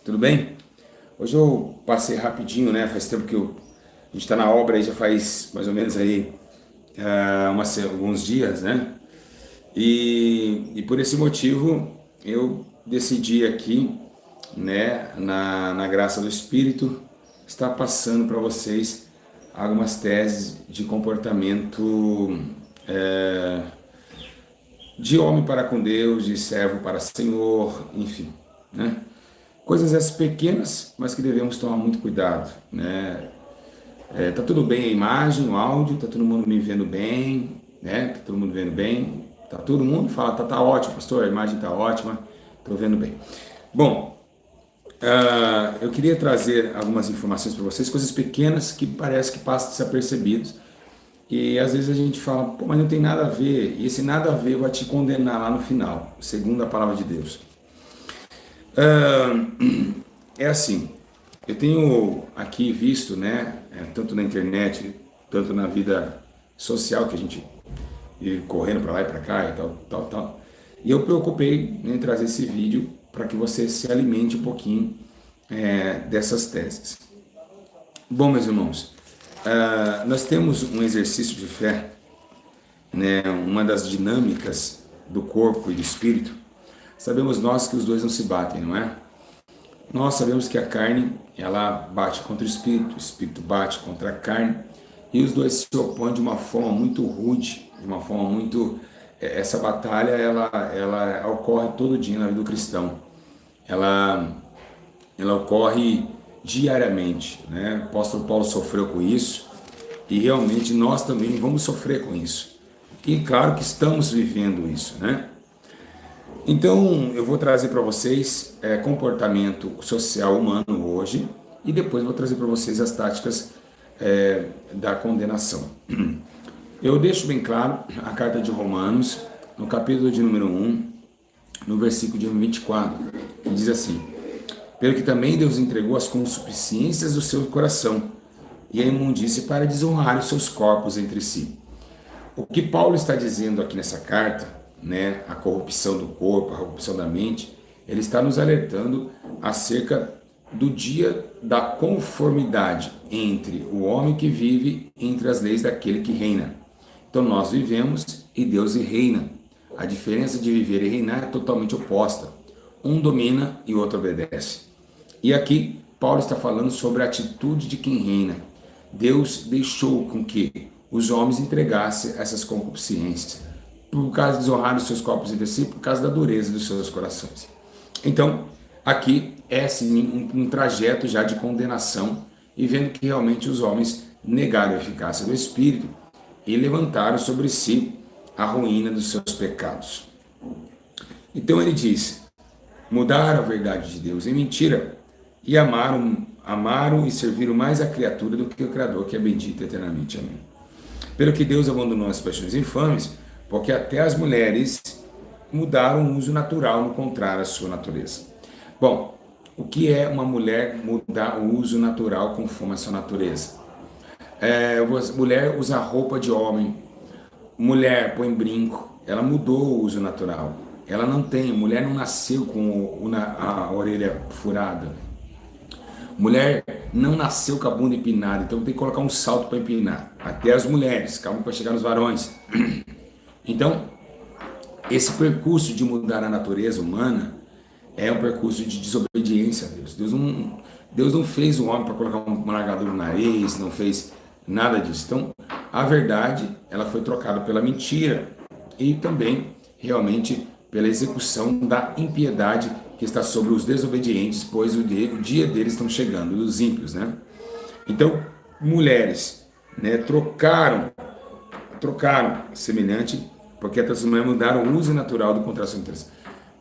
Tudo bem? Hoje eu passei rapidinho, né? Faz tempo que a gente está na obra aí, já faz mais ou menos aí alguns dias, né? E por esse motivo eu decidi aqui, né, na graça do Espírito, estar passando para vocês algumas teses de comportamento de homem para com Deus, de servo para Senhor, enfim, né? Coisas essas pequenas, mas que devemos tomar muito cuidado, né? Tá tudo bem a imagem, o áudio, tá todo mundo me vendo bem, né? Tá todo mundo vendo bem, tá todo mundo fala, tá ótimo, pastor, a imagem tá ótima, tô vendo bem. Bom, eu queria trazer algumas informações para vocês, coisas pequenas que parece que passam desapercebidos. E às vezes a gente fala, pô, mas não tem nada a ver, e esse nada a ver vai te condenar lá no final, segundo a palavra de Deus. É assim, eu tenho aqui visto, né, tanto na internet, tanto na vida social que a gente vive correndo para lá e para cá e tal, tal, tal. E eu preocupei em trazer esse vídeo para que você se alimente um pouquinho dessas teses. Bom, meus irmãos, nós temos um exercício de fé, né, uma das dinâmicas do corpo e do espírito. Sabemos nós que os dois não se batem, não é? Nós sabemos que a carne, ela bate contra o espírito bate contra a carne, e os dois se opõem de uma forma muito rude, de uma forma muito... Essa batalha, ela ocorre todo dia na vida do cristão. Ela ocorre diariamente, né? O apóstolo Paulo sofreu com isso, e realmente nós também vamos sofrer com isso. E claro que estamos vivendo isso, né? Então, eu vou trazer para vocês comportamento social humano hoje e depois vou trazer para vocês as táticas da condenação. Eu deixo bem claro a carta de Romanos, no capítulo de número 1, no versículo de 24, que diz assim: pelo que também Deus entregou as concupiscências do seu coração e a imundície para desonrar os seus corpos entre si. O que Paulo está dizendo aqui nessa carta, né, a corrupção do corpo, a corrupção da mente, ele está nos alertando acerca do dia da conformidade entre o homem que vive entre as leis daquele que reina. Então nós vivemos e Deus reina. A diferença de viver e reinar é totalmente oposta. Um domina e o outro obedece. E aqui Paulo está falando sobre a atitude de quem reina. Deus deixou com que os homens entregassem essas concupiscências, por causa de desonrar os seus corpos entre si, por causa da dureza dos seus corações. Então, aqui é sim um trajeto já de condenação, e vendo que realmente os homens negaram a eficácia do Espírito e levantaram sobre si a ruína dos seus pecados. Então ele diz: mudaram a verdade de Deus em mentira e amaram e serviram mais a criatura do que o Criador, que é bendito eternamente. Amém. Pelo que Deus abandonou as paixões infames, porque até as mulheres mudaram o uso natural no contrário à sua natureza. Bom, o que é uma mulher mudar o uso natural conforme a sua natureza? Mulher usa roupa de homem, mulher põe brinco, ela mudou o uso natural. Ela não tem, mulher não nasceu com a orelha furada. Mulher não nasceu com a bunda empinada, então tem que colocar um salto para empinar. Até as mulheres, calma para chegar nos varões. Então, esse percurso de mudar a natureza humana é um percurso de desobediência a Deus. Deus não fez o homem para colocar um largador no nariz, não fez nada disso. Então, a verdade, ela foi trocada pela mentira e também, realmente, pela execução da impiedade que está sobre os desobedientes, pois o dia deles estão chegando, os ímpios, né? Então, mulheres, né, trocaram semelhante, porque as mulheres mudaram o uso natural do contração interesse.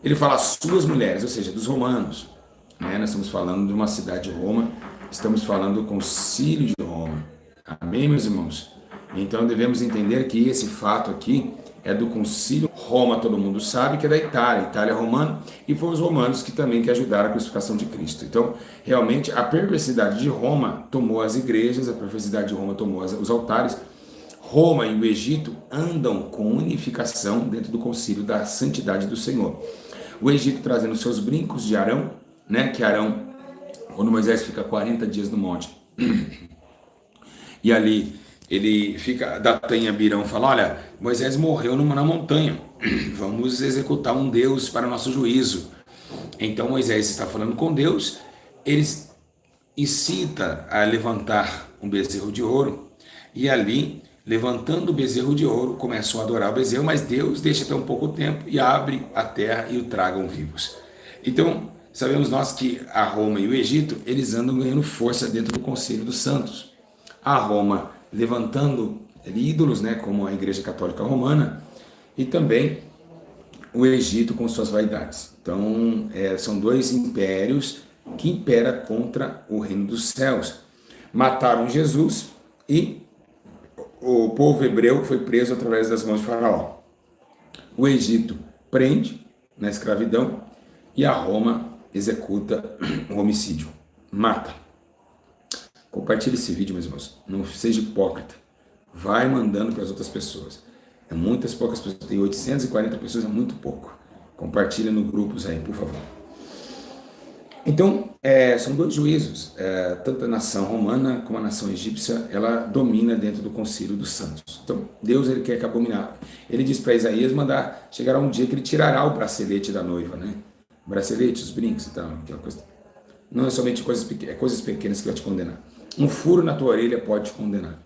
Ele fala suas mulheres, ou seja, dos romanos, né? Nós estamos falando de uma cidade de Roma, estamos falando do concílio de Roma. Amém, meus irmãos? Então devemos entender que esse fato aqui é do concílio. Roma, todo mundo sabe que é da Itália, Itália é romana, e foram os romanos que também que ajudaram a crucificação de Cristo. Então, realmente, a perversidade de Roma tomou as igrejas, a perversidade de Roma tomou os altares. Roma e o Egito andam com unificação dentro do concílio da santidade do Senhor. O Egito trazendo seus brincos de Arão, né, que Arão quando Moisés fica 40 dias no monte, e ali ele fica, Datã e Abirão fala, olha, Moisés morreu na montanha, vamos executar um Deus para nosso juízo. Então Moisés está falando com Deus, eles incita a levantar um bezerro de ouro, e ali, levantando o bezerro de ouro, começam a adorar o bezerro, mas Deus deixa até um pouco tempo e abre a terra e o tragam vivos. Então, sabemos nós que a Roma e o Egito, eles andam ganhando força dentro do Conselho dos Santos. A Roma levantando ídolos, né, como a Igreja Católica Romana, e também o Egito com suas vaidades. Então, são dois impérios que imperam contra o reino dos céus. Mataram Jesus e o povo hebreu foi preso através das mãos de Faraó. O Egito prende na escravidão e a Roma executa o homicídio, mata. Compartilhe esse vídeo, meus irmãos. Não seja hipócrita. Vai mandando para as outras pessoas. É muitas poucas pessoas. Tem 840 pessoas, é muito pouco. Compartilha no grupos aí, por favor. Então, são dois juízos. Tanto a nação romana como a nação egípcia, ela domina dentro do Concílio dos Santos. Então, Deus, ele quer que abominar. Ele diz para Isaías mandar, chegará um dia que ele tirará o bracelete da noiva, né? O bracelete, os brincos e tal, aquela coisa. Não é somente coisas pequenas que vai te condenar. Um furo na tua orelha pode te condenar.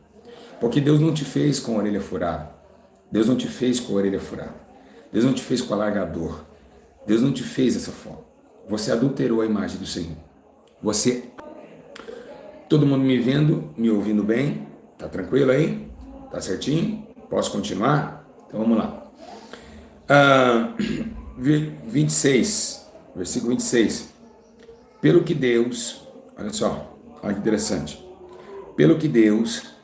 Porque Deus não te fez com a orelha furada. Deus não te fez com a orelha furada. Deus não te fez com alargador. Deus não te fez dessa forma. Você adulterou a imagem do Senhor. Você... Todo mundo me vendo, me ouvindo bem? Tá tranquilo aí? Tá certinho? Posso continuar? Então vamos lá. 26, versículo 26. Pelo que Deus... Olha só, olha que interessante. Pelo que Deus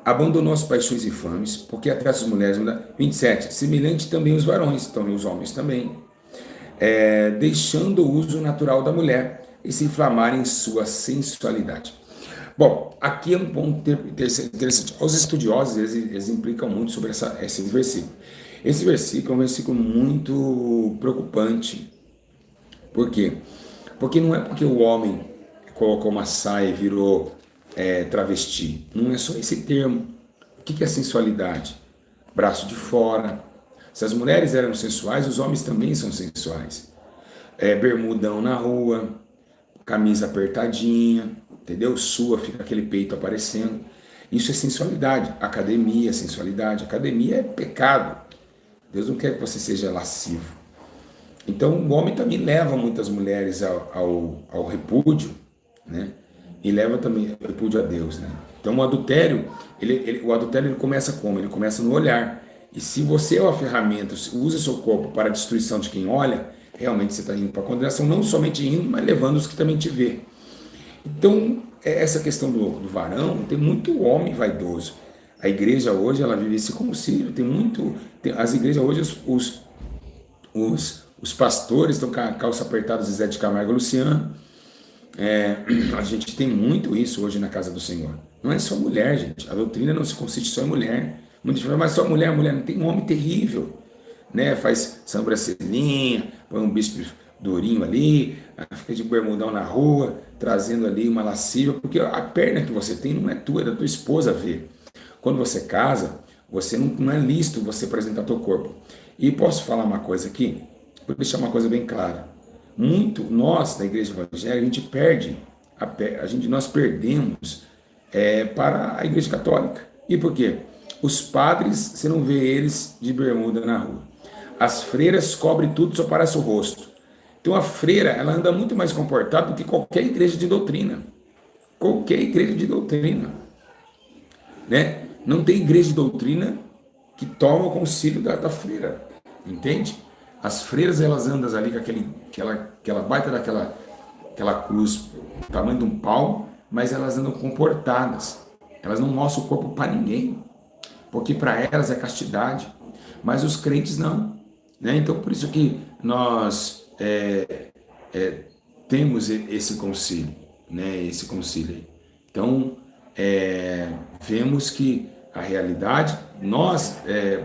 abandonou as paixões infames, porque atrás das mulheres... 27. Semelhante também os varões, então e os homens também. Deixando o uso natural da mulher e se inflamarem em sua sensualidade. Bom, aqui é um ponto interessante. Os estudiosos, eles implicam muito sobre esse versículo. Esse versículo é um versículo muito preocupante. Por quê? Porque não é porque o homem colocou uma saia e virou travesti. Não é só esse termo. O que é sensualidade? Braço de fora. Se as mulheres eram sensuais, os homens também são sensuais. Bermudão na rua, camisa apertadinha, entendeu? Sua, fica aquele peito aparecendo. Isso é sensualidade. Academia é sensualidade. Academia é pecado. Deus não quer que você seja lascivo. Então o homem também leva muitas mulheres ao repúdio, né? E leva também o repúdio a Deus, né? Então o adultério, o adultério ele começa como? Ele começa no olhar. E se você é uma ferramenta, usa seu corpo para a destruição de quem olha, realmente você está indo para a condenação, não somente indo, mas levando os que também te vê. Então, essa questão do varão, tem muito homem vaidoso. A igreja hoje, ela vive esse concílio, as igrejas hoje, os pastores estão com a calça apertada, Zé de Camargo e Luciano. A gente tem muito isso hoje na casa do Senhor. Não é só mulher, gente. A doutrina não se consiste só em mulher. Muita gente fala, mas só mulher, não tem um homem terrível, né? Faz sobrancelhinha, põe um bispo durinho ali, fica de bermudão na rua, trazendo ali uma lascívia, porque a perna que você tem não é tua, é da tua esposa ver. Quando você casa, você não é lícito você apresentar teu corpo. E posso falar uma coisa aqui? Vou deixar uma coisa bem clara. Nós, da igreja evangélica, a gente perde, nós perdemos para a igreja católica. E por quê? Os padres, você não vê eles de bermuda na rua. As freiras cobrem tudo, só parece o rosto. Então a freira, ela anda muito mais comportada do que qualquer igreja de doutrina. Qualquer igreja de doutrina. Né? Não tem igreja de doutrina que toma o concílio da freira. Entende? As freiras, elas andam ali com aquela baita aquela cruz, tamanho de um palmo, mas elas andam comportadas. Elas não mostram o corpo para ninguém. Porque para elas é castidade, mas os crentes não, né? Então por isso que nós temos esse concílio, né? Esse concílio aí. Então vemos que a realidade, nós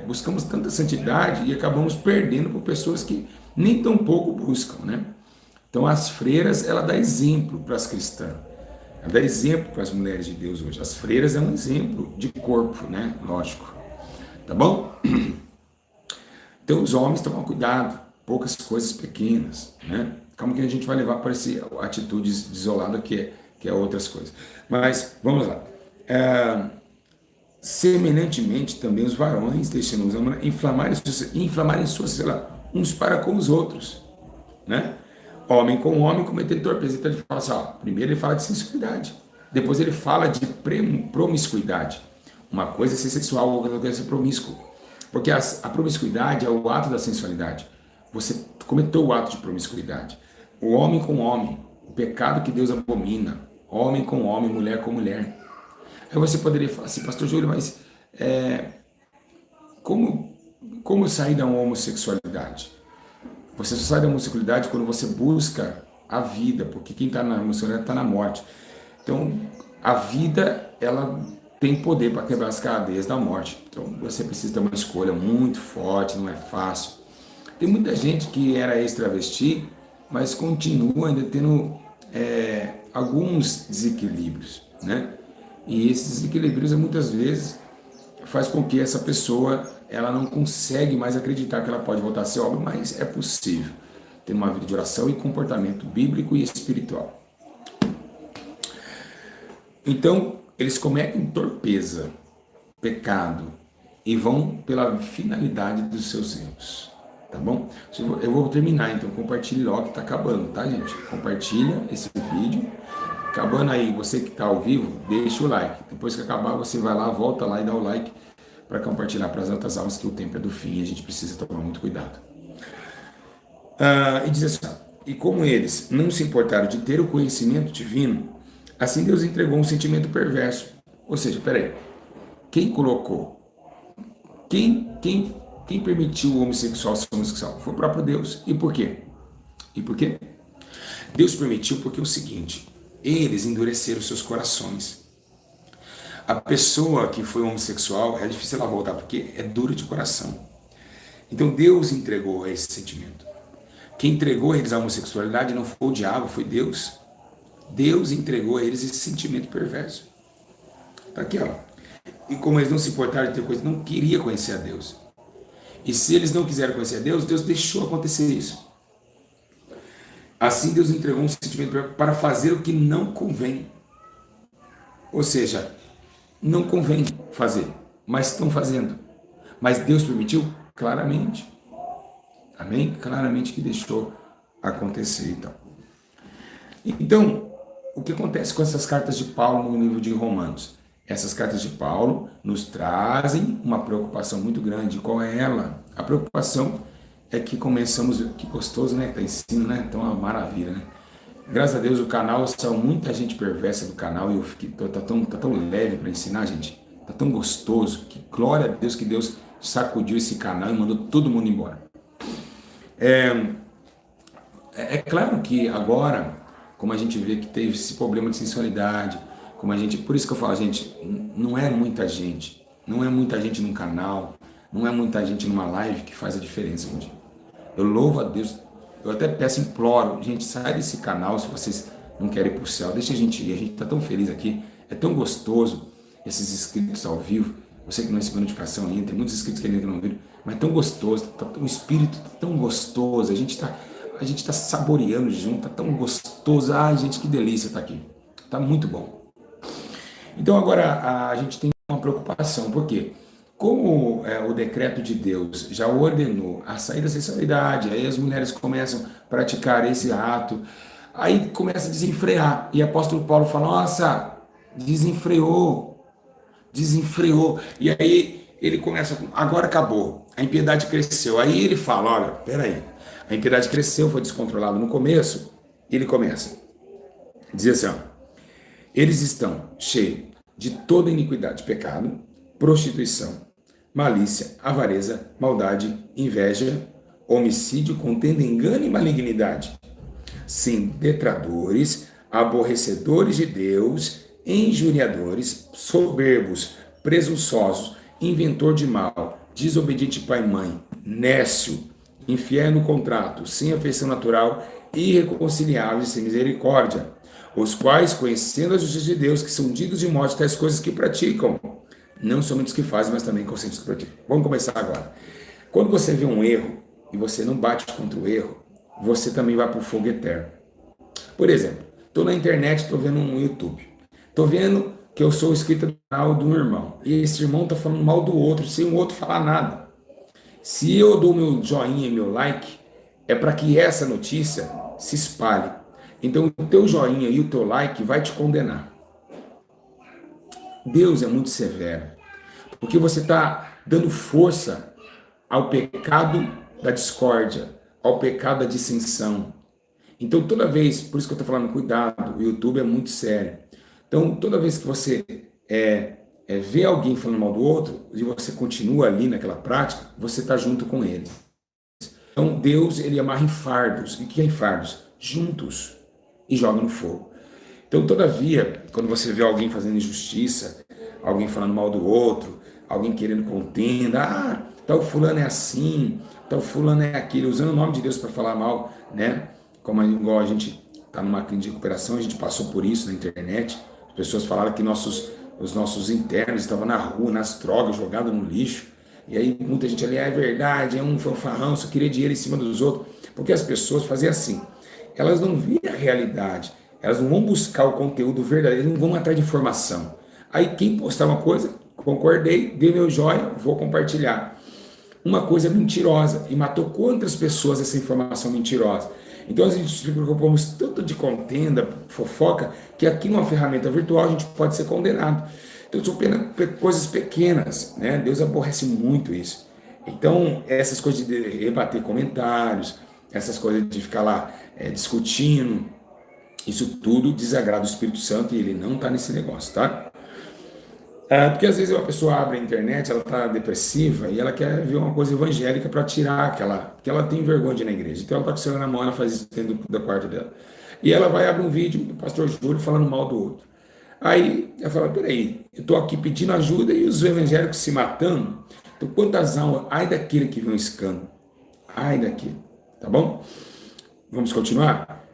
buscamos tanta santidade e acabamos perdendo por pessoas que nem tão pouco buscam, né? Então as freiras, ela dá exemplo para as cristãs, ela dá exemplo para as mulheres de Deus hoje. As freiras é um exemplo de corpo, né? Lógico. Tá bom? Então os homens tomam cuidado, poucas coisas pequenas, né? Calma que a gente vai levar para essa atitude isolada que é outras coisas. Mas vamos lá. Semelhantemente também os varões, deixando os homens inflamarem suas, sei lá, uns para com os outros, né? Homem com homem cometendo torpeza. Então ele fala assim, ó, primeiro ele fala de sensualidade, depois ele fala de promiscuidade. Uma coisa é ser sexual, outra coisa é ser promíscuo. Porque a promiscuidade é o ato da sensualidade. Você cometeu o ato de promiscuidade. O homem com homem, o pecado que Deus abomina. Homem com homem, mulher com mulher. Aí você poderia falar assim, pastor Júlio, mas como sair da homossexualidade? Você só sai da homossexualidade quando você busca a vida, porque quem está na homossexualidade está na morte. Então, a vida, ela tem poder para quebrar as cadeias da morte. Então, você precisa ter uma escolha muito forte, não é fácil. Tem muita gente que era ex-travesti, mas continua ainda tendo alguns desequilíbrios, né? E esses desequilíbrios, muitas vezes, faz com que essa pessoa ela não consegue mais acreditar que ela pode voltar a ser homem, mas é possível ter uma vida de oração e comportamento bíblico e espiritual. Então, eles cometem torpeza, pecado, e vão pela finalidade dos seus erros, tá bom? Eu vou terminar, então compartilhe logo que está acabando, tá, gente? Compartilha esse vídeo. Acabando aí, você que está ao vivo, deixa o like. Depois que acabar, você vai lá, volta lá e dá o like para compartilhar para as outras almas, que o tempo é do fim e a gente precisa tomar muito cuidado. E diz assim, e como eles não se importaram de ter o conhecimento divino, assim Deus entregou um sentimento perverso. Ou seja, peraí, quem colocou? Quem permitiu o homossexual ser homossexual? Foi o próprio Deus. E por quê? E por quê? Deus permitiu porque é o seguinte, eles endureceram seus corações. A pessoa que foi homossexual, é difícil ela voltar, porque é dura de coração. Então Deus entregou esse sentimento. Quem entregou a eles a homossexualidade não foi o diabo, foi Deus. Deus entregou a eles esse sentimento perverso. Tá aqui, ó. E como eles não se importaram de ter coisa, não queria conhecer a Deus. E se eles não quiseram conhecer a Deus, Deus deixou acontecer isso. Assim Deus entregou um sentimento para fazer o que não convém. Ou seja, não convém fazer, mas estão fazendo. Mas Deus permitiu? Claramente. Amém? Claramente que deixou acontecer. Então, o que acontece com essas cartas de Paulo no livro de Romanos? Essas cartas de Paulo nos trazem uma preocupação muito grande. Qual é ela? A preocupação é que começamos, que gostoso, né? Tá ensino, né? Então é uma maravilha, né? Graças a Deus o canal, saiu muita gente perversa do canal e eu fiquei, tá tão leve para ensinar, gente. Tá tão gostoso. Que glória a Deus que Deus sacudiu esse canal e mandou todo mundo embora. É claro que agora, como a gente vê que teve esse problema de sensualidade, como a gente, por isso que eu falo, gente, não é muita gente num canal, não é muita gente numa live que faz a diferença, gente. Eu louvo a Deus, eu até peço, imploro, gente, sai desse canal se vocês não querem ir pro céu, deixa a gente ir, a gente tá tão feliz aqui, é tão gostoso esses inscritos ao vivo, eu sei que não recebeu notificação ainda, tem muitos inscritos que ainda não viram, mas é tão gostoso, o espírito tá tão gostoso, a gente tá saboreando junto, tá tão gostoso, ai gente, que delícia tá aqui, tá muito bom. Então agora a gente tem uma preocupação, por quê? Como o decreto de Deus já ordenou a sair da sexualidade, aí as mulheres começam a praticar esse ato, aí começa a desenfrear. E o apóstolo Paulo fala, nossa, desenfreou. E aí ele começa, agora acabou, a impiedade cresceu. Aí ele fala, olha, peraí, a impiedade cresceu, foi descontrolado no começo. Ele começa, diz assim, ó, eles estão cheios de toda iniquidade, pecado, prostituição, malícia, avareza, maldade, inveja, homicídio, contenda, engano e malignidade. Sim, detratores, aborrecedores de Deus, injuriadores, soberbos, presunçosos, inventor de mal, desobediente pai e mãe, nécio, infiel no contrato, sem afeição natural, irreconciliáveis e sem misericórdia, os quais, conhecendo a justiça de Deus, que são dignos de morte, tais coisas que praticam, não somente os que fazem, mas também conscientes que praticam. Vamos começar agora. Quando você vê um erro e você não bate contra o erro, você também vai para o fogo eterno. Por exemplo, estou na internet, estou vendo um YouTube. Estou vendo que eu sou inscrito no canal de um irmão. E esse irmão está falando mal do outro, sem o outro falar nada. Se eu dou meu joinha e meu like, é para que essa notícia se espalhe. Então, o teu joinha e o teu like vai te condenar. Deus é muito severo, porque você está dando força ao pecado da discórdia, ao pecado da dissensão. Então, toda vez, por isso que eu estou falando, cuidado, o YouTube é muito sério. Então, toda vez que você vê alguém falando mal do outro, e você continua ali naquela prática, você está junto com ele. Então, Deus, ele amarra em fardos. E o que é em fardos? Juntos. E joga no fogo. Então, todavia, quando você vê alguém fazendo injustiça, alguém falando mal do outro, alguém querendo contenda, tal fulano é assim, tal fulano é aquele, usando o nome de Deus para falar mal, né? Como igual a gente está numa clínica de recuperação, a gente passou por isso na internet, as pessoas falaram que os nossos internos estavam na rua, nas drogas, jogados no lixo, e aí muita gente ali, é verdade, é um fanfarrão, só queria dinheiro em cima dos outros, porque as pessoas faziam assim, elas não viam a realidade, elas não vão buscar o conteúdo verdadeiro, não vão atrás de informação. Aí quem postar uma coisa, concordei, dei meu joia, vou compartilhar. Uma coisa mentirosa, e matou quantas pessoas essa informação mentirosa. Então a gente se preocupamos tanto de contenda, fofoca, que aqui numa ferramenta virtual a gente pode ser condenado. Então são coisas pequenas, né? Deus aborrece muito isso. Então essas coisas de rebater comentários, essas coisas de ficar lá discutindo, isso tudo desagrada o Espírito Santo e ele não está nesse negócio, tá? Porque às vezes uma pessoa abre a internet, ela está depressiva e ela quer ver uma coisa evangélica para tirar aquela, porque ela tem vergonha de ir na igreja. Então ela está com o celular na mão, ela faz isso dentro do quarto dela. E ela vai abrir um vídeo do pastor Júlio falando mal do outro. Aí ela fala, peraí, eu estou aqui pedindo ajuda e os evangélicos se matando. Então quantas almas, ai daquele que vê um escândalo, ai daquele, tá bom? Vamos continuar?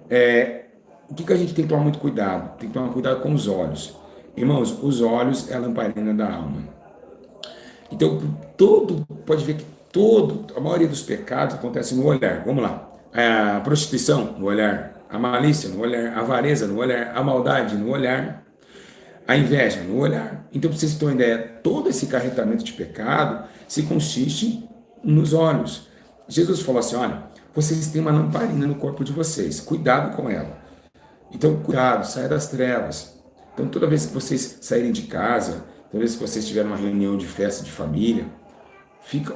O que a gente tem que tomar muito cuidado? Tem que tomar cuidado com os olhos. Irmãos, os olhos é a lamparina da alma. Então, pode ver que a maioria dos pecados acontece no olhar. Vamos lá. A prostituição no olhar, a malícia no olhar, a avareza no olhar, a maldade no olhar, a inveja no olhar. Então, para vocês terem uma ideia, todo esse carregamento de pecado se consiste nos olhos. Jesus falou assim, olha, vocês têm uma lamparina no corpo de vocês, cuidado com ela. Então, cuidado, saia das trevas. Então, toda vez que vocês saírem de casa, toda vez que vocês tiverem uma reunião de festa de família,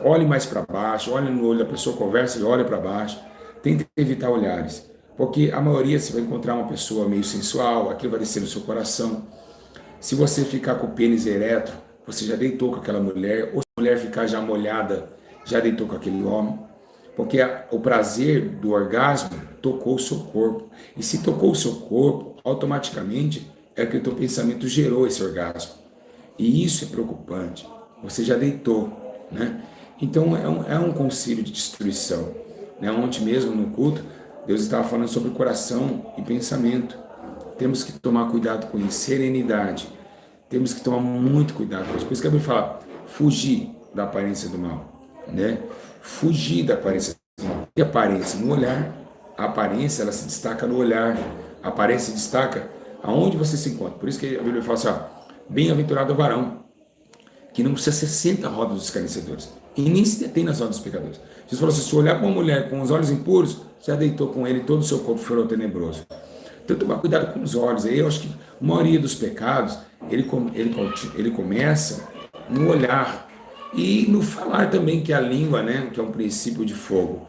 olhe mais para baixo, olhe no olho da pessoa, converse e olhe para baixo. Tente evitar olhares, porque a maioria você vai encontrar uma pessoa meio sensual, aquilo vai descer no seu coração. Se você ficar com o pênis ereto, você já deitou com aquela mulher, ou se a mulher ficar já molhada, já deitou com aquele homem. Porque o prazer do orgasmo tocou o seu corpo. E se tocou o seu corpo, automaticamente é que o teu pensamento gerou esse orgasmo. E isso é preocupante. Você já deitou, né? Então é um concílio de destruição. Né? Ontem mesmo no culto, Deus estava falando sobre coração e pensamento. Temos que tomar cuidado com isso, serenidade. Temos que tomar muito cuidado com isso. Por isso que a Bíblia fala, fugir da aparência do mal, né? Fugir da aparência do mal. E aparência no olhar, a aparência ela se destaca no olhar, a aparência se destaca aonde você se encontra. Por isso que a Bíblia fala assim, ó, bem-aventurado o varão, que não precisa ser senta à roda dos escarnecedores, e nem se detém nas rodas dos pecadores. Jesus falou assim, se olhar para uma mulher com os olhos impuros, já deitou com ele, todo o seu corpo foi tenebroso. Então, tomar cuidado com os olhos. Aí eu acho que a maioria dos pecados, ele começa no olhar e no falar também, que é a língua, né, que é um princípio de fogo.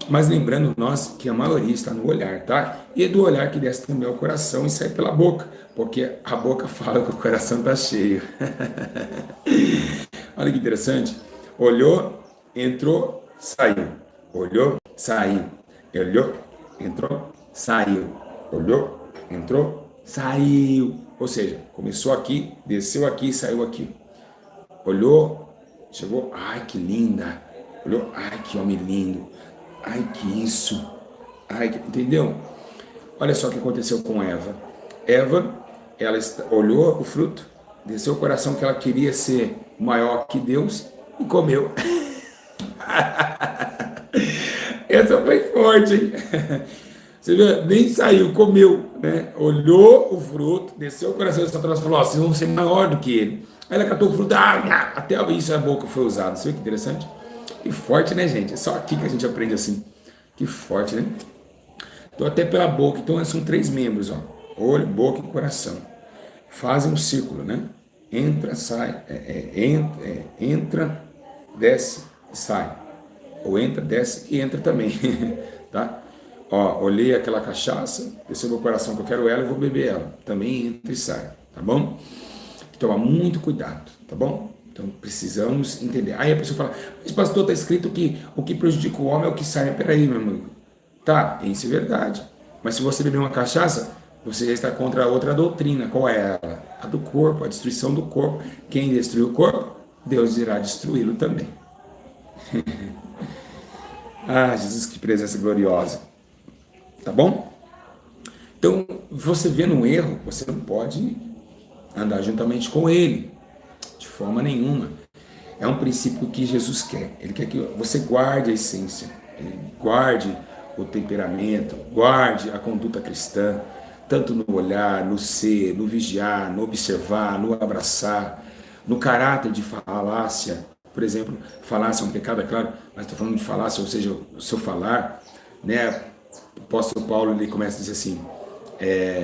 Mas lembrando nós que a maioria está no olhar, tá? E é do olhar que desce também ao coração e sai pela boca, porque a boca fala que o coração está cheio. Olha que interessante. Olhou, entrou, saiu. Olhou, saiu. Olhou, entrou, saiu. Olhou, entrou, saiu. Ou seja, começou aqui, desceu aqui, saiu aqui. Olhou, chegou, ai que linda. Olhou, ai que homem lindo. Ai que isso. Entendeu? Olha só o que aconteceu com Eva. Eva, ela olhou o fruto, desceu o coração que ela queria ser maior que Deus e comeu. Essa foi forte, hein? Você vê, nem saiu, comeu, né? Olhou o fruto, desceu o coração de Satanás e falou: vocês vão ser maior do que ele. Aí ela catou o fruto, até isso a boca foi usada. Você vê que interessante? Que forte, né, gente? É só aqui que a gente aprende assim. Que forte, né? Então, até pela boca. Então, são 3 membros, ó: olho, boca e coração. Fazem um círculo, né? Entra, sai, entra, desce e sai. Ou entra, desce e entra também, tá? Ó, olhei aquela cachaça, desceu meu coração que eu quero ela, eu vou beber ela. Também entra e sai, tá bom? Tomar muito cuidado, tá bom? Então precisamos entender. Aí a pessoa fala: mas pastor, está escrito que o que prejudica o homem é o que sai. Peraí, meu amigo. Tá, isso é verdade. Mas se você beber uma cachaça, você já está contra outra doutrina. Qual é ela? A do corpo, a destruição do corpo. Quem destruiu o corpo, Deus irá destruí-lo também. Ah, Jesus, que presença gloriosa. Tá bom? Então, você vê no erro, você não pode andar juntamente com ele, de forma nenhuma. É um princípio que Jesus quer. Ele quer que você guarde a essência, guarde o temperamento, guarde a conduta cristã, tanto no olhar, no ser, no vigiar, no observar, no abraçar, no caráter de falácia. Por exemplo, falácia é um pecado, é claro, mas estou falando de falácia, ou seja, o seu falar, né? O apóstolo Paulo ele começa a dizer assim: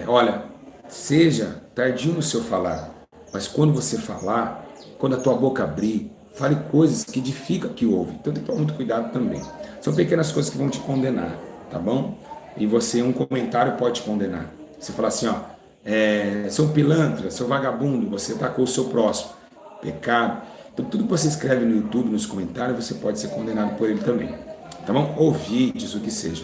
olha, seja tardio no seu falar, mas quando você falar, quando a tua boca abrir, fale coisas que edificam que ouve. Então tem que tomar muito cuidado também. São pequenas coisas que vão te condenar, tá bom? E você, um comentário pode te condenar. Você fala assim, ó: seu pilantra, seu vagabundo, você atacou o seu próximo. Pecado. Então tudo que você escreve no YouTube, nos comentários, você pode ser condenado por ele também. Tá bom? Ou vídeos, o que seja.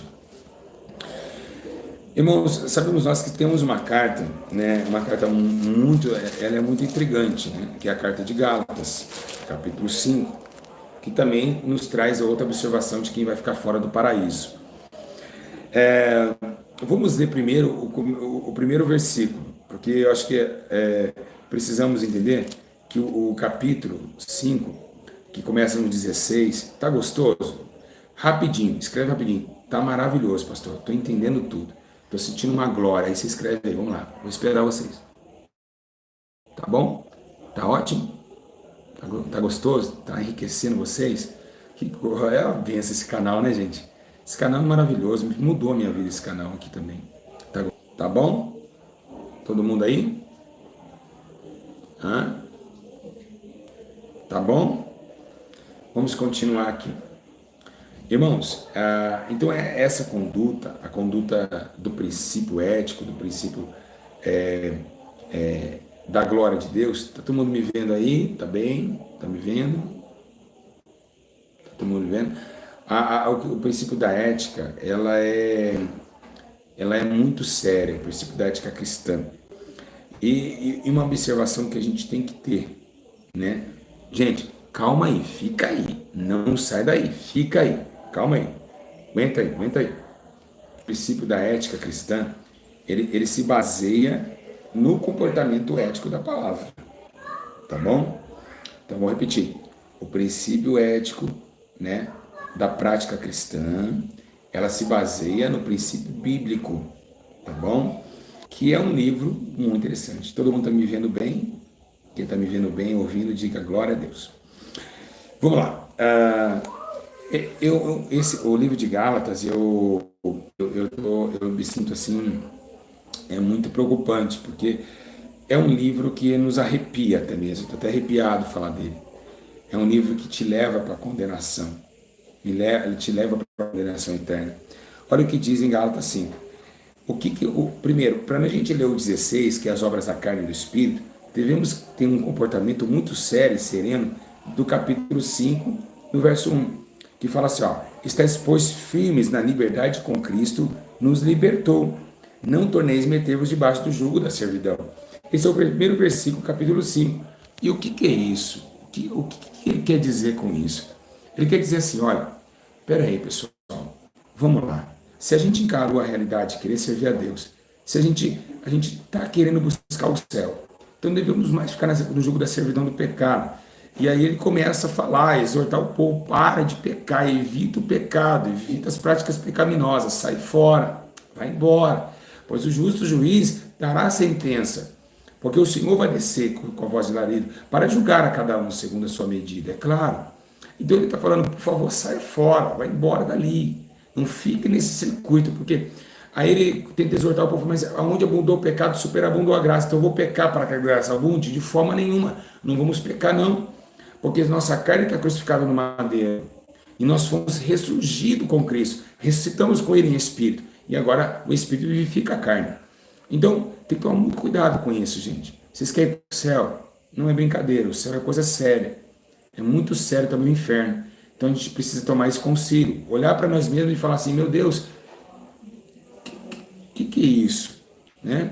Irmãos, sabemos nós que temos uma carta, né? Uma carta ela é muito intrigante, né? Que é a carta de Gálatas, capítulo 5, que também nos traz outra observação de quem vai ficar fora do paraíso. Vamos ler primeiro o primeiro versículo, porque eu acho que precisamos entender que o capítulo 5, que começa no 16, tá gostoso? Rapidinho, escreve rapidinho. Tá maravilhoso, pastor. Tô entendendo tudo. Tô sentindo uma glória. Aí você escreve aí, vamos lá. Vou esperar vocês. Tá bom? Tá ótimo? Tá gostoso? Tá enriquecendo vocês? É uma benção esse canal, né, gente? Esse canal é maravilhoso. Mudou a minha vida esse canal aqui também. Tá bom? Todo mundo aí? Hã? Tá bom? Vamos continuar aqui. Irmãos, então essa conduta, a conduta do princípio ético, do princípio da glória de Deus. Tá todo mundo me vendo aí? Tá bem? Tá me vendo? Tá todo mundo me vendo? O princípio da ética, ela é muito séria, o princípio da ética cristã. E uma observação que a gente tem que ter, né? Gente, calma aí, fica aí, não sai daí, fica aí, calma aí, aguenta aí, aguenta aí. O princípio da ética cristã, ele se baseia no comportamento ético da palavra, tá bom? Então vou repetir: o princípio ético, né, da prática cristã, ela se baseia no princípio bíblico, tá bom? Que é um livro muito interessante. Todo mundo está me vendo bem? Quem está me vendo bem, ouvindo, diga glória a Deus. Vamos lá. O livro de Gálatas, eu me sinto assim, é muito preocupante, porque é um livro que nos arrepia até mesmo. Estou até arrepiado de falar dele. É um livro que te leva para a condenação. Ele te leva para a condenação eterna. Olha o que diz em Gálatas 5. Primeiro, para a gente ler o 16, que é as obras da carne e do Espírito, devemos ter um comportamento muito sério e sereno do capítulo 5, no verso 1, que fala assim, ó: estáis, pois, firmes na liberdade com Cristo nos libertou. Não torneis meter-vos debaixo do jugo da servidão. Esse é o primeiro versículo, capítulo 5. E o que é isso? O que ele quer dizer com isso? Ele quer dizer assim, olha, espera aí, pessoal, vamos lá. Se a gente encarou a realidade de querer servir a Deus, se a gente está querendo buscar o céu, então devemos mais ficar no jogo da servidão do pecado. E aí ele começa a falar, exortar o povo, para de pecar, evita o pecado, evita as práticas pecaminosas, sai fora, vai embora, pois o justo juiz dará a sentença, porque o Senhor vai descer com a voz de larido para julgar a cada um segundo a sua medida, é claro. Então ele está falando, por favor, sai fora, vai embora dali, não fique nesse circuito, porque aí ele tenta exortar o povo, mas aonde abundou o pecado, superabundou a graça, então eu vou pecar para que a graça abunde? De forma nenhuma, não vamos pecar não, porque nossa carne está crucificada no madeiro, e nós fomos ressurgidos com Cristo, ressuscitamos com Ele em Espírito, e agora o Espírito vivifica a carne. Então, tem que tomar muito cuidado com isso, gente. Vocês querem ir para o céu? Não é brincadeira, o céu é coisa séria. É muito sério também o inferno. Então a gente precisa tomar esse conselho, olhar para nós mesmos e falar assim, meu Deus, o que é isso? Né?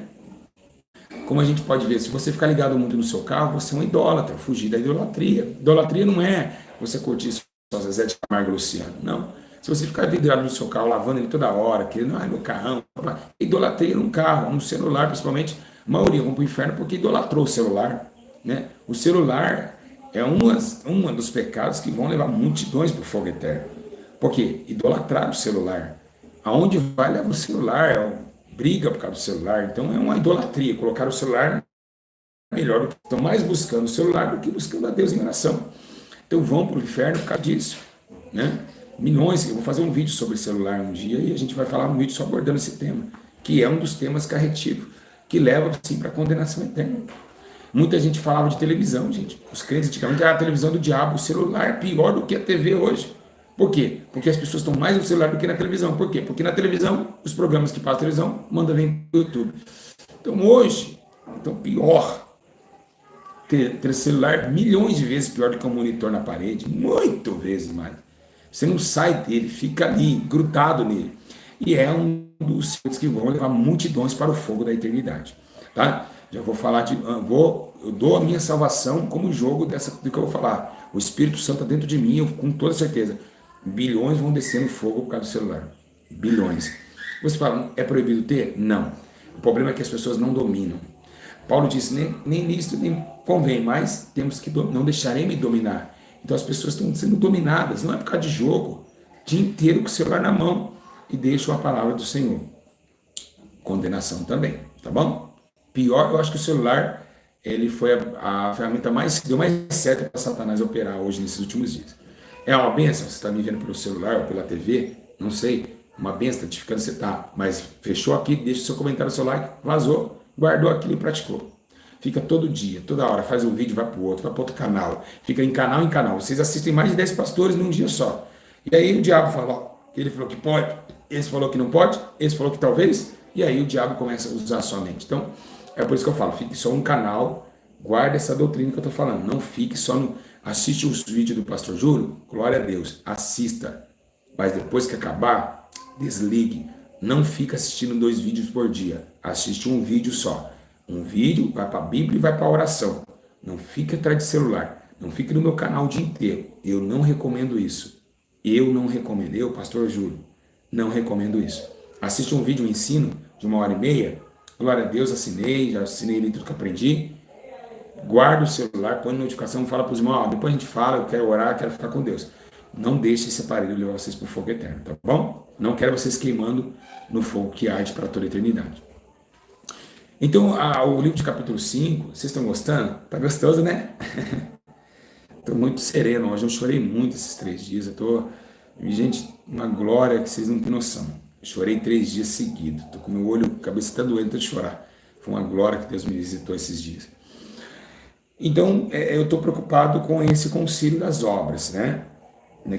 Como a gente pode ver, se você ficar ligado muito no seu carro, você é um idólatra, fugir da idolatria. Idolatria não é você curtir só Zezé de Camargo e Luciano, não. Se você ficar vidrado no seu carro, lavando ele toda hora, querendo, meu carrão, idolatria num carro, no celular principalmente, a maioria vão para o inferno porque idolatrou o celular. Né? O celular é uma dos pecados que vão levar multidões para o fogo eterno. Por quê? Idolatrar o celular. Aonde vai levar o celular? Briga por causa do celular. Então é uma idolatria. Colocar o celular melhor. Estão mais buscando o celular do que buscando a Deus em oração. Então vão para o inferno por causa disso. Né? Milhões. Eu vou fazer um vídeo sobre celular um dia e a gente vai falar um vídeo só abordando esse tema, que é um dos temas carretivos, que leva sim para a condenação eterna. Muita gente falava de televisão, gente. Os crentes antigamente, a televisão do diabo, o celular é pior do que a TV hoje. Por quê? Porque as pessoas estão mais no celular do que na televisão. Por quê? Porque na televisão, os programas que passam na televisão, mandam vir para o YouTube. Então hoje, pior. Ter celular milhões de vezes pior do que um monitor na parede. Muito vezes mais. Você não sai dele, fica ali, grudado nele. E é um dos coisas que vão levar multidões para o fogo da eternidade. Tá? Já vou falar eu dou a minha salvação como jogo do que eu vou falar. O Espírito Santo está dentro de mim, com toda certeza. Bilhões vão descer no fogo por causa do celular. Bilhões. Você fala, é proibido ter? Não. O problema é que as pessoas não dominam. Paulo disse, nem nisso nem convém, mas temos que não deixarem me dominar. Então as pessoas estão sendo dominadas, não é por causa de jogo, o dia inteiro com o celular na mão e deixam a palavra do Senhor. Condenação também, tá bom? Pior, eu acho que o celular ele foi a ferramenta que deu mais certo para Satanás operar hoje nesses últimos dias. É uma benção, você está me vendo pelo celular ou pela TV, não sei, uma benção, identificando você está, mas fechou aqui, deixa o seu comentário no seu like, vazou, guardou aquilo e praticou. Fica todo dia, toda hora, faz um vídeo, vai para o outro, vai para outro canal, fica em canal em canal. Vocês assistem mais de 10 pastores num dia só. E aí o diabo fala, ele falou que pode, esse falou que não pode, esse falou que talvez, e aí o diabo começa a usar a sua mente. Então, é por isso que eu falo, fique só um canal, guarda essa doutrina que eu estou falando, não fique só no... Assiste os vídeos do pastor Júlio, glória a Deus, assista, mas depois que acabar, desligue. Não fica assistindo 2 vídeos por dia, assiste um vídeo só. Um vídeo, vai para a Bíblia e vai para a oração. Não fique atrás de celular. Não fique no meu canal o dia inteiro. Eu não recomendo isso. Eu não recomendo. Eu, pastor Júlio, não recomendo isso. Assiste um vídeo, um ensino de 1h30. Glória a Deus, já assinei ali tudo que aprendi. Guarda o celular, põe notificação, fala para os irmãos, depois a gente fala, eu quero orar, eu quero ficar com Deus. Não deixe esse aparelho levar vocês para o fogo eterno, tá bom? Não quero vocês queimando no fogo que arde para toda a eternidade. Então, o livro de capítulo 5, vocês estão gostando? Tá gostoso, né? Estou muito sereno hoje, eu chorei muito esses 3 dias. Gente, uma glória que vocês não têm noção. Eu chorei 3 dias seguidos. Estou com meu olho, cabeça está doendo de chorar. Foi uma glória que Deus me visitou esses dias. Então, eu estou preocupado com esse concílio das obras, né?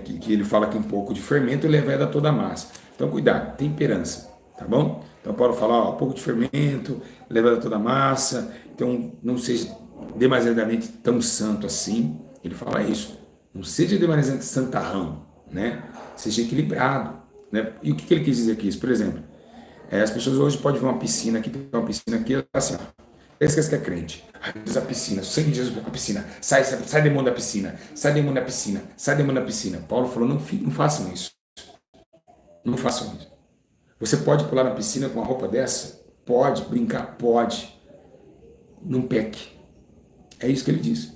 Que ele fala que um pouco de fermento leveda toda a massa. Então, cuidado, temperança. Tá bom? Então Paulo fala, um pouco de fermento, levada toda a massa, então não seja demasiadamente tão santo assim. Ele fala isso, não seja demasiadamente santarrão, né? Seja equilibrado, né? E o que ele quis dizer aqui? Por exemplo, as pessoas hoje podem ver uma piscina aqui, tem uma piscina aqui, assim, ó. Esse que é crente. Ai, Deus, a piscina, o sangue de Jesus, a piscina, sai demônio da piscina, sai demônio da piscina, sai demônio da piscina. Paulo falou, não façam isso. Não façam isso. Você pode pular na piscina com uma roupa dessa? Pode. Brincar? Pode. Não peque. É isso que ele diz.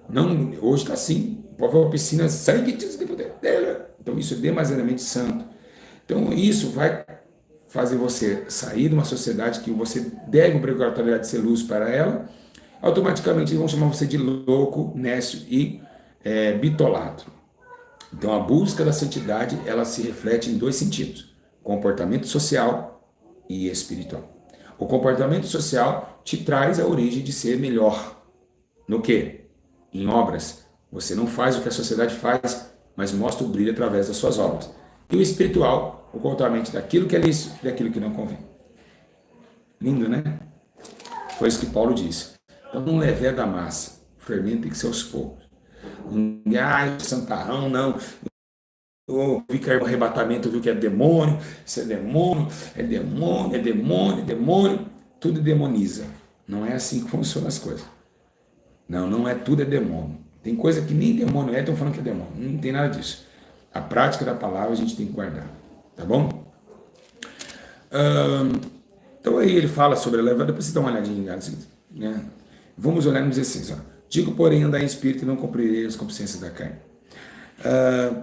Não, hoje está assim. Pode ver uma piscina, sangue de dela. Então isso é demasiadamente santo. Então isso vai fazer você sair de uma sociedade que você deve obrigatoriamente ser luz para ela. Automaticamente vão chamar você de louco, nécio e bitolado. Então a busca da santidade, ela se reflete em dois sentidos: comportamento social e espiritual. O comportamento social te traz a origem de ser melhor. No quê? Em obras. Você não faz o que a sociedade faz, mas mostra o brilho através das suas obras. E o espiritual, o comportamento daquilo que é lícito e daquilo que não convém. Lindo, né? Foi isso que Paulo disse. Então não leve da massa. O fermento tem que ser aos poucos. Santarrão, não. Vi que é um arrebatamento, viu que é demônio, isso é demônio, é demônio, é demônio, é demônio. Tudo demoniza. Não é assim que funcionam as coisas. Não, não é tudo é demônio. Tem coisa que nem demônio é, estão falando que é demônio. Não tem nada disso. A prática da palavra a gente tem que guardar. Tá bom? Então aí ele fala sobre a levada, depois você dá uma olhadinha, né? Vamos olhar nos essências. Digo, porém, andar em espírito e não cumprirei as consciências da carne.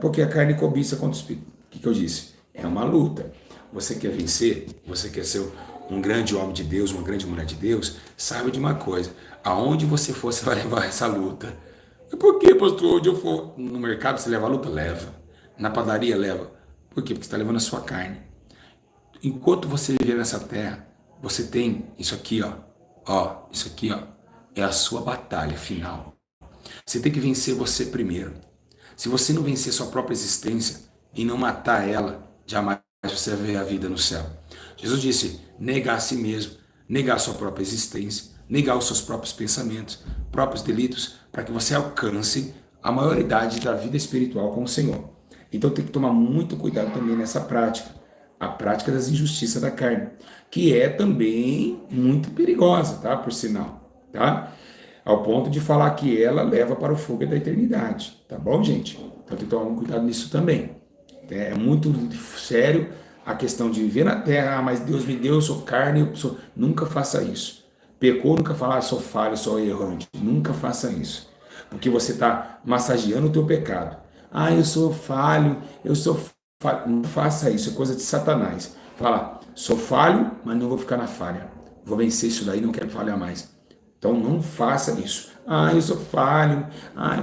Porque a carne cobiça contra o espírito. O que eu disse? É uma luta. Você quer vencer? Você quer ser um grande homem de Deus, uma grande mulher de Deus? Saiba de uma coisa: aonde você for, você vai levar essa luta. Por que, pastor? Onde eu for no mercado, você leva a luta? Leva. Na padaria, leva. Por quê? Porque você está levando a sua carne. Enquanto você viver nessa terra, você tem isso aqui, ó. Isso aqui, ó, é a sua batalha final. Você tem que vencer você primeiro. Se você não vencer sua própria existência e não matar ela, jamais você vai ver a vida no céu. Jesus disse: negar a si mesmo, negar a sua própria existência, negar os seus próprios pensamentos, próprios delitos, para que você alcance a maioridade da vida espiritual com o Senhor. Então tem que tomar muito cuidado também nessa prática, a prática das injustiças da carne, que é também muito perigosa, tá? Por sinal, tá? Ao ponto de falar que ela leva para o fogo da eternidade, tá bom, gente? Então tem que tomar muito cuidado nisso também. É muito sério a questão de viver na terra, mas Deus me deu, eu sou carne, eu sou... Nunca faça isso. Pecou, nunca falar, sou falho, sou errante. Nunca faça isso. Porque você está massageando o teu pecado. Eu sou falho, eu sou falho. Não faça isso, é coisa de Satanás. Fala, sou falho, mas não vou ficar na falha. Vou vencer isso daí, não quero falhar mais. Então não faça isso. Eu sou falho.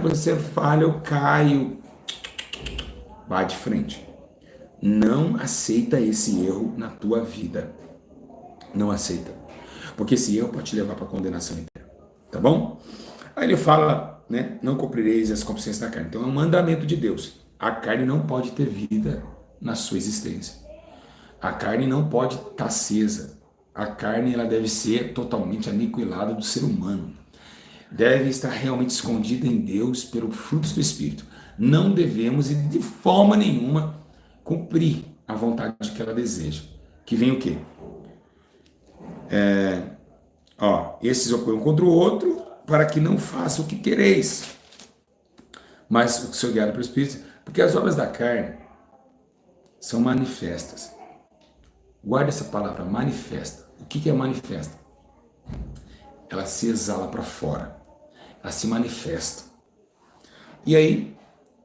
Você é falho, eu caio. Vá de frente. Não aceita esse erro na tua vida. Não aceita. Porque esse erro pode te levar para a condenação inteira. Tá bom? Aí ele fala, né? Não cumprireis as consciências da carne. Então é um mandamento de Deus. A carne não pode ter vida na sua existência. A carne não pode estar acesa. A carne ela deve ser totalmente aniquilada do ser humano. Deve estar realmente escondida em Deus pelo frutos do Espírito. Não devemos, de forma nenhuma, cumprir a vontade que ela deseja. Que vem o quê? Esses opõem um contra o outro, para que não faça o que quereis. Mas o que sou guiado pelo Espírito, porque as obras da carne são manifestas. Guarda essa palavra, manifesta. O que é manifesta? Ela se exala para fora. Ela se manifesta. E aí,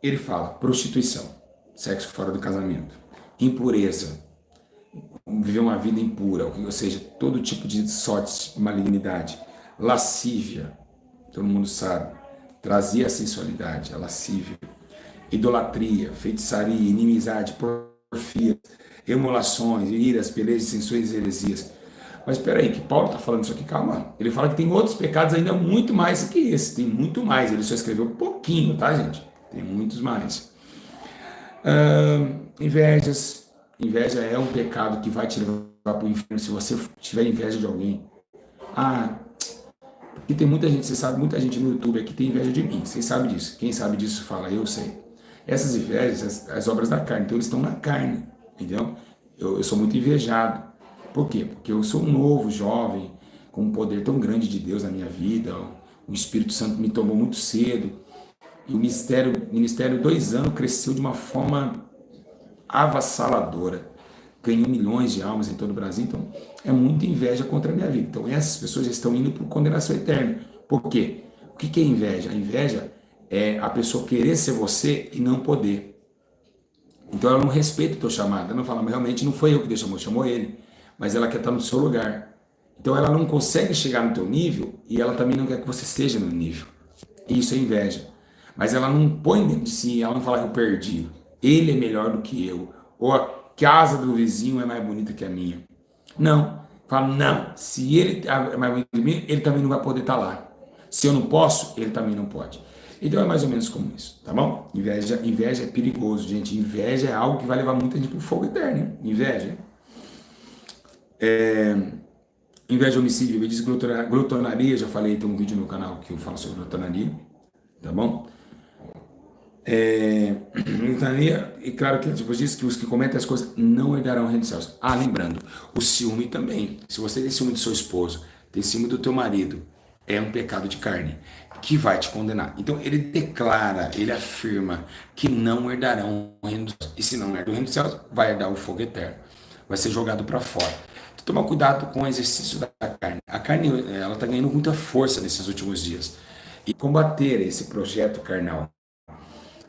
ele fala prostituição, sexo fora do casamento, impureza, viver uma vida impura, ou seja, todo tipo de sorte, malignidade, lascívia, todo mundo sabe, trazia a sensualidade, a lascívia, idolatria, feitiçaria, inimizade, porfia, emulações, iras, pelejas, censões e heresias. Mas espera aí, que Paulo está falando isso aqui, calma. Ele fala que tem outros pecados ainda muito mais que esse, tem muito mais. Ele só escreveu um pouquinho, tá, gente? Tem muitos mais. Invejas. Inveja é um pecado que vai te levar para o inferno se você tiver inveja de alguém. Porque tem muita gente, você sabe, muita gente no YouTube aqui tem inveja de mim. Vocês sabem disso. Quem sabe disso fala, eu sei. Essas invejas, as obras da carne, então eles estão na carne, entendeu? Eu sou muito invejado. Por quê? Porque eu sou um novo, jovem, com um poder tão grande de Deus na minha vida. O Espírito Santo me tomou muito cedo. E o ministério 2 anos, cresceu de uma forma avassaladora. ganhou milhões de almas em todo o Brasil, então é muita inveja contra a minha vida. Então essas pessoas já estão indo para condenação eterna. Por quê? O que é inveja? A inveja é a pessoa querer ser você e não poder. Então ela não respeita o teu chamado, ela não fala, mas realmente não foi eu que Deus chamou, chamou ele, mas ela quer estar no seu lugar. Então ela não consegue chegar no teu nível e ela também não quer que você esteja no nível. E isso é inveja. Mas ela não põe dentro de si, ela não fala que eu perdi. Ele é melhor do que eu. Ou a casa do vizinho é mais bonita que a minha. Não. Fala, não. Se ele é mais bonito que mim, ele também não vai poder estar lá. Se eu não posso, ele também não pode. Então é mais ou menos como isso, tá bom? Inveja é perigoso, gente. Inveja é algo que vai levar muita gente para o fogo eterno. Hein? Inveja. Inveja, homicídio, diz glutonaria. Já falei, tem um vídeo no canal que eu falo sobre glutonaria, tá bom? Glutonaria, e claro que depois diz que os que cometem as coisas não herdarão o reino dos céus. Ah, lembrando, o ciúme também. Se você tem ciúme do seu esposo, tem ciúme do teu marido, é um pecado de carne que vai te condenar. Então ele declara, ele afirma que não herdarão o reino dos céus. E se não herdar o reino dos céus, vai herdar o fogo eterno. Vai ser jogado para fora. Então, toma cuidado com o exercício da carne. A carne, ela está ganhando muita força nesses últimos dias. E combater esse projeto carnal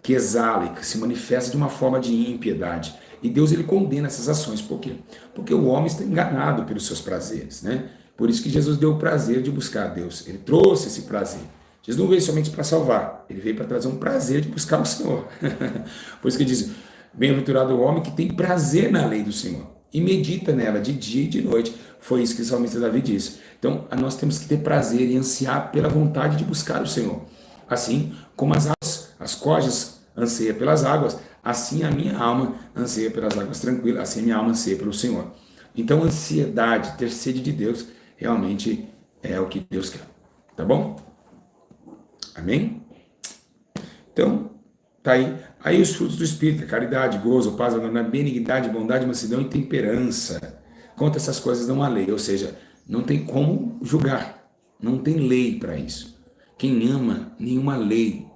que exala e que se manifesta de uma forma de impiedade. E Deus, ele condena essas ações. Por quê? Porque o homem está enganado pelos seus prazeres, né? Por isso que Jesus deu o prazer de buscar a Deus. Ele trouxe esse prazer. Jesus não veio somente para salvar, ele veio para trazer um prazer de buscar o Senhor. Por isso que diz, bem-aventurado o homem que tem prazer na lei do Senhor e medita nela de dia e de noite. Foi isso que o salmista Davi disse. Então, nós temos que ter prazer e ansiar pela vontade de buscar o Senhor. Assim como as cojas anseia pelas águas, assim a minha alma anseia pelas águas tranquilas, assim a minha alma anseia pelo Senhor. Então, ansiedade, ter sede de Deus, realmente é o que Deus quer. Tá bom? Amém? Então, tá aí. Aí os frutos do Espírito, caridade, gozo, paz, benignidade, bondade, mansidão e temperança. Contra essas coisas não há lei, ou seja, não tem como julgar. Não tem lei para isso. Quem ama, nenhuma lei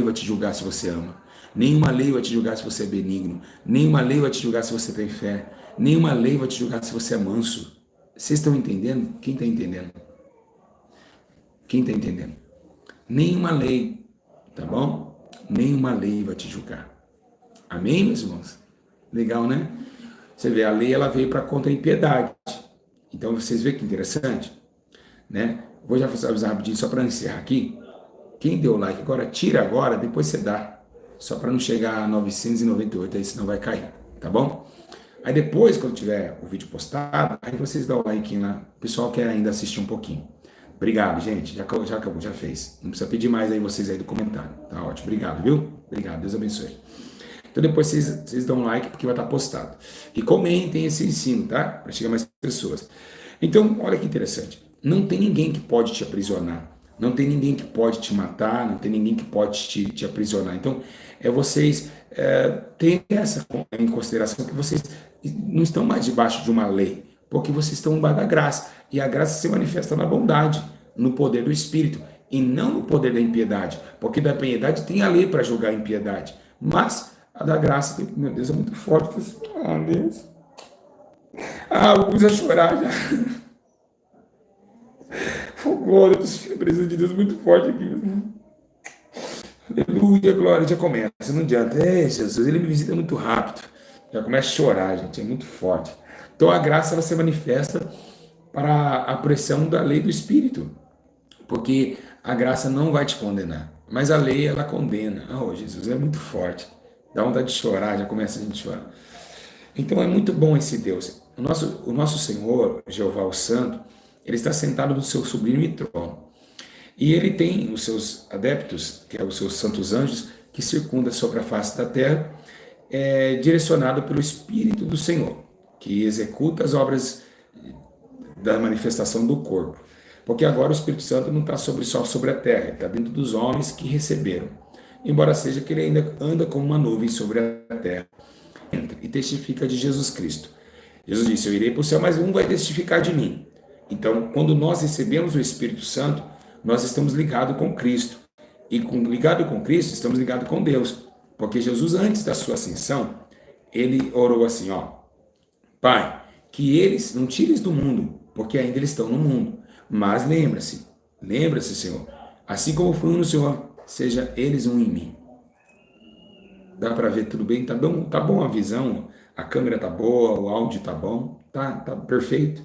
vai te julgar se você ama. Nenhuma lei vai te julgar se você é benigno. Nenhuma lei vai te julgar se você tem fé. Nenhuma lei vai te julgar se você é manso. Vocês estão entendendo? Quem está entendendo? Quem está entendendo? Nenhuma lei, tá bom? Nenhuma lei vai te julgar. Amém, meus irmãos? Legal, né? Você vê, a lei ela veio para contra a impiedade. Então vocês veem que interessante, né? Vou já avisar rapidinho só para encerrar aqui. Quem deu like agora, tira agora, depois você dá. Só para não chegar a 998, aí senão vai cair, tá bom? Aí depois, quando tiver o vídeo postado, aí vocês dão o like lá. O pessoal quer ainda assistir um pouquinho. Obrigado, gente. Já acabou, já fez. Não precisa pedir mais aí vocês aí do comentário. Tá ótimo. Obrigado, viu? Obrigado. Deus abençoe. Então depois vocês dão um like porque vai estar postado. E comentem esse ensino, tá? Para chegar mais pessoas. Então, olha que interessante. Não tem ninguém que pode te aprisionar. Não tem ninguém que pode te matar. Não tem ninguém que pode te aprisionar. Então, vocês terem essa em consideração que vocês não estão mais debaixo de uma lei. Porque vocês estão embaixo da graça. E a graça se manifesta na bondade, no poder do Espírito, e não no poder da impiedade. Porque da impiedade tem a lei para julgar a impiedade. Mas a da graça, meu Deus, é muito forte. Ah, Deus. Ah, eu comecei a chorar já. Glória, eu estou sentindo a presença de Deus muito forte aqui. Aleluia, glória, já começa. Não adianta. Jesus, ele me visita muito rápido. Já começa a chorar, gente, é muito forte. Então a graça ela se manifesta para a pressão da lei do Espírito, porque a graça não vai te condenar, mas a lei ela condena. Oh, Jesus, é muito forte. Dá vontade de chorar, já começa a gente chorar. Então é muito bom esse Deus. O nosso Senhor, Jeová o Santo, ele está sentado no seu sublime trono. E ele tem os seus adeptos, que são os seus santos anjos, que circundam sobre a face da terra, direcionado pelo Espírito do Senhor, que executa as obras da manifestação do corpo. Porque agora o Espírito Santo não está só sobre a terra, está dentro dos homens que receberam. Embora seja que ele ainda anda como uma nuvem sobre a terra. Entra e testifica de Jesus Cristo. Jesus disse, eu irei para o céu, mas um vai testificar de mim. Então, quando nós recebemos o Espírito Santo, nós estamos ligados com Cristo. E ligado com Cristo, estamos ligados com Deus. Porque Jesus, antes da sua ascensão, ele orou assim, ó. Pai, que eles não tires do mundo, porque ainda eles estão no mundo. Mas lembra-se, Senhor, assim como fui um no Senhor, seja eles um em mim. Dá para ver tudo bem? Tá bom a visão, a câmera tá boa, o áudio tá bom, tá perfeito.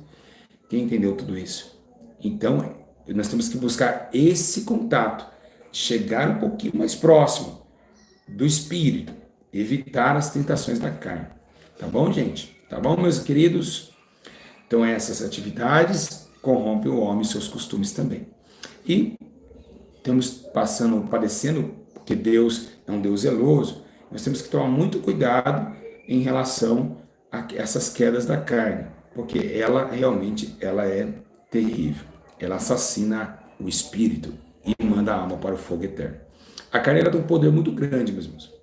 Quem entendeu tudo isso? Então, nós temos que buscar esse contato, chegar um pouquinho mais próximo do Espírito, evitar as tentações da carne. Tá bom, gente? Tá bom, meus queridos? Então, essas atividades corrompem o homem e seus costumes também. E estamos padecendo, porque Deus é um Deus zeloso, nós temos que tomar muito cuidado em relação a essas quedas da carne, porque ela realmente é terrível. Ela assassina o espírito e manda a alma para o fogo eterno. A carne ela tem um poder muito grande, meus irmãos.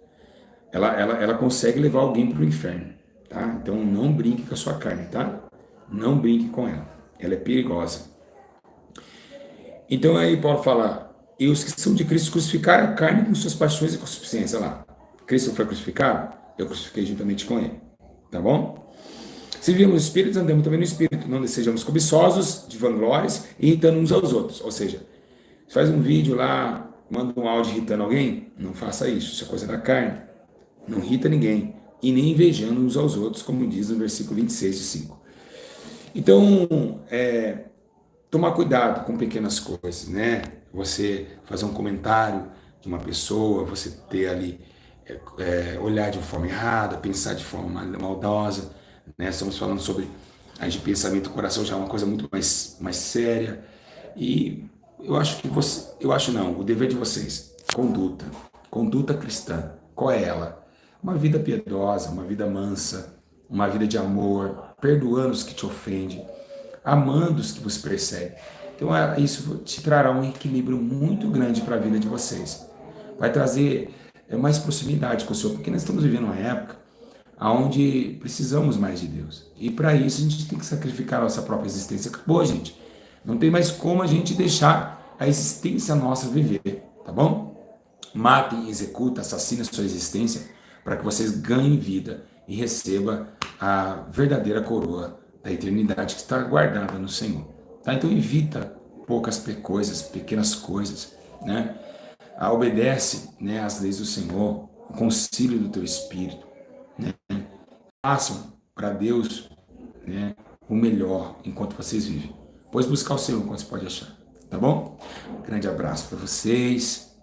Ela consegue levar alguém para o inferno, tá? Então não brinque com a sua carne, tá? Não brinque com ela. Ela é perigosa. Então aí Paulo fala, e os que são de Cristo crucificaram a carne com suas paixões e concupiscências. Olha lá, Cristo foi crucificado, eu crucifiquei juntamente com ele. Tá bom? Se vivemos no Espírito, andamos também no Espírito. Não sejamos cobiçosos de vanglórias e irritando uns aos outros. Ou seja, faz um vídeo lá, manda um áudio irritando alguém, não faça isso, isso é coisa da carne. Não irrita ninguém. E nem invejando uns aos outros, como diz no versículo 26 de 5. Então, tomar cuidado com pequenas coisas, né? Você fazer um comentário de uma pessoa, você ter ali, olhar de forma errada, pensar de forma maldosa, né? Estamos falando sobre de pensamento do coração, já é uma coisa muito mais séria. E o dever de vocês, conduta cristã, qual é ela? Uma vida piedosa, uma vida mansa, uma vida de amor, perdoando os que te ofendem, amando os que vos perseguem. Então isso te trará um equilíbrio muito grande para a vida de vocês. Vai trazer mais proximidade com o Senhor, porque nós estamos vivendo uma época onde precisamos mais de Deus. E para isso a gente tem que sacrificar a nossa própria existência. Acabou, gente. Não tem mais como a gente deixar a existência nossa viver, tá bom? Matem, executem, assassinem a sua existência para que vocês ganhem vida e recebam a verdadeira coroa da eternidade que está guardada no Senhor. Tá? Então evita poucas coisas, pequenas coisas, né? Obedece, né, às leis do Senhor, o concílio do teu Espírito, né? Façam para Deus, né, o melhor enquanto vocês vivem. Pois buscar o Senhor enquanto você pode achar, tá bom? Grande abraço para vocês,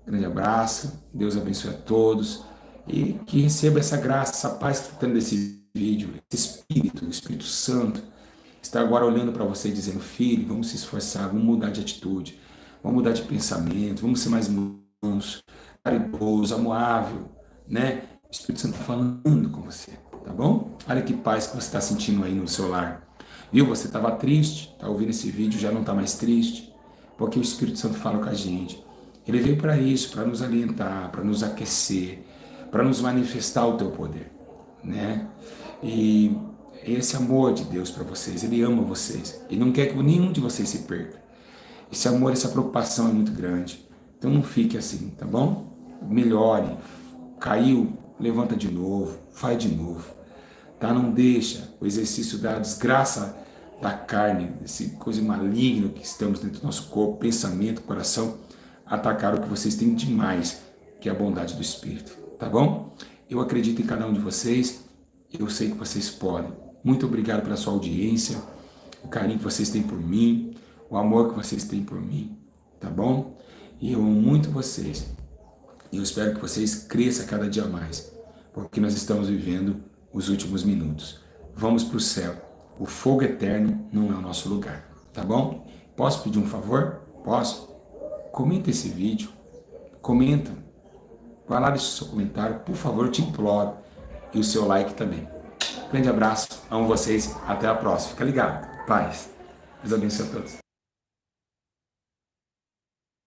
grande abraço, Deus abençoe a todos e que receba essa graça, essa paz que está tendo nesse vídeo, esse Espírito, o Espírito Santo, está agora olhando para você e dizendo, filho, vamos se esforçar, vamos mudar de atitude, vamos mudar de pensamento, vamos ser mais mansos, caridoso, amoável, né? O Espírito Santo está falando com você, tá bom? Olha que paz que você está sentindo aí no seu lar. Viu? Você estava triste, está ouvindo esse vídeo, já não está mais triste, porque o Espírito Santo fala com a gente. Ele veio para isso, para nos alientar, para nos aquecer, para nos manifestar o teu poder, né? E esse amor de Deus para vocês, Ele ama vocês, e não quer que nenhum de vocês se perca. Esse amor, essa preocupação é muito grande, então não fique assim, tá bom? Melhore, caiu, levanta de novo, faz de novo, tá? Não deixa o exercício da desgraça da carne, esse coisa maligna que estamos dentro do nosso corpo, pensamento, coração, atacar o que vocês têm demais, que é a bondade do Espírito, tá bom? Eu acredito em cada um de vocês, eu sei que vocês podem. Muito obrigado pela sua audiência, o carinho que vocês têm por mim, o amor que vocês têm por mim, tá bom? E eu amo muito vocês. E eu espero que vocês cresçam cada dia mais, porque nós estamos vivendo os últimos minutos. Vamos para o céu. O fogo eterno não é o nosso lugar, tá bom? Posso pedir um favor? Posso? Comenta esse vídeo, comenta. Vai lá, deixa o seu comentário, por favor, eu te imploro. E o seu like também. Grande abraço, amo vocês, até a próxima. Fica ligado. Paz. Deus abençoe a todos.